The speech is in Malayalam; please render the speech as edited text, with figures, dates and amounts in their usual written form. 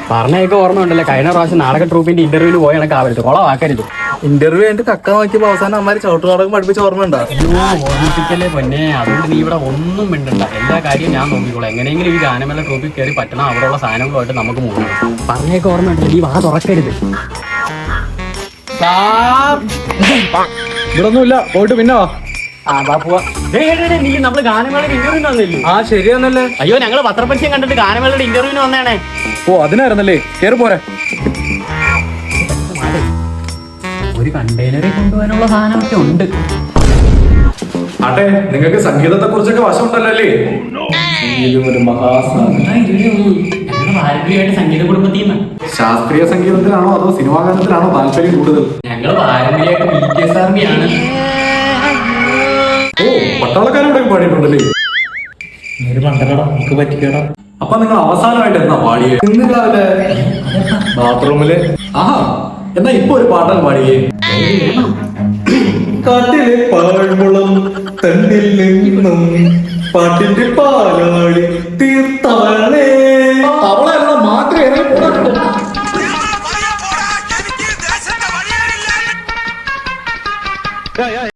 പറഞ്ഞൊക്കെ ഓർമ്മ ഉണ്ടല്ലേ, കഴിഞ്ഞ പ്രാവശ്യം നാടക ട്രൂപ്പിന്റെ ഇന്റർവ്യൂവിന് പോയ കണക്ക് ആവരുത്, കൊളവാക്കരുത്. ഇന്റർവ്യൂ കഴിഞ്ഞിട്ട് കക്ക നോക്കിയപ്പോ അവസാനം അമ്മമാര് ചവിട്ടു നാടകം പഠിപ്പിച്ച ഓർമ്മയുണ്ടോ? ഓർമ്മിപ്പിക്കല്ലേ പൊന്നെ. അതുകൊണ്ട് നീ ഇവിടെ ഒന്നും മിണ്ടണ്ട, എല്ലാ കാര്യവും ഞാൻ നോക്കിക്കോളാം. എങ്ങനെയെങ്കിലും ഈ ഗാനമേള ട്രോഫി കയറി പറ്റണം, അവിടെയുള്ള സാധനങ്ങളുമായിട്ട് നമുക്ക് മൂന്ന് പറഞ്ഞൊക്കെ ഓർമ്മ ഉണ്ടല്ലോ, നീ വാ തുറക്കരുത്. ഇവിടെ ഒന്നുമില്ല, പോയിട്ട് പിന്നെ വാ. നീ നമ്മള് ഗാനമേളയുടെ ഇന്റർവ്യൂവിന് വന്നില്ലേ? ആ ശരിയാന്നല്ലേ. അയ്യോ, ഞങ്ങള് പത്രപരസ്യം കണ്ടിട്ട് ഗാനമേളയുടെ ഇന്റർവ്യൂവിന് വന്നേണേ. ഓ അതിനായിരുന്നല്ലേ, കേറി പോരെ. ഒരു കണ്ടെയ്നറിൽ കൊണ്ടുപോകാനുള്ള സാധനമൊക്കെ ഉണ്ട്. അതെ, നിങ്ങൾക്ക് സംഗീതത്തെ കുറിച്ചൊക്കെ വശമുണ്ടല്ലേ? ഒരു ഞങ്ങള് പാരമ്പര്യമായിട്ട് സംഗീത കുടുംബത്തിൽ നിന്ന്. ശാസ്ത്രീയ സംഗീതത്തിലാണോ അതോ സിനിമാ ഗാനത്തിലാണോ താല്പര്യം കൂടുതൽ? ഞങ്ങള് പാരമ്പര്യമായിട്ട് BTS ആർമിയാണ്. ഓ, പട്ടാളക്കാരോടെ പാടിയിട്ടുണ്ടല്ലേ? നമുക്ക് പറ്റിക്കടാ. അപ്പൊ നിങ്ങൾ അവസാനമായിട്ട് എന്നാ പാടിയേ? ഇന്നില്ലാതെ ബാത്റൂമില്. ആഹാ, എന്നാ ഇപ്പൊ ഒരു പാട്ടാൻ പാടിയേ. കാട്ടിലെ പാഴ്മുളം തന്നിൽ നിന്നും പാട്ടിന്റെ പാലാടി തീർത്തവളേ.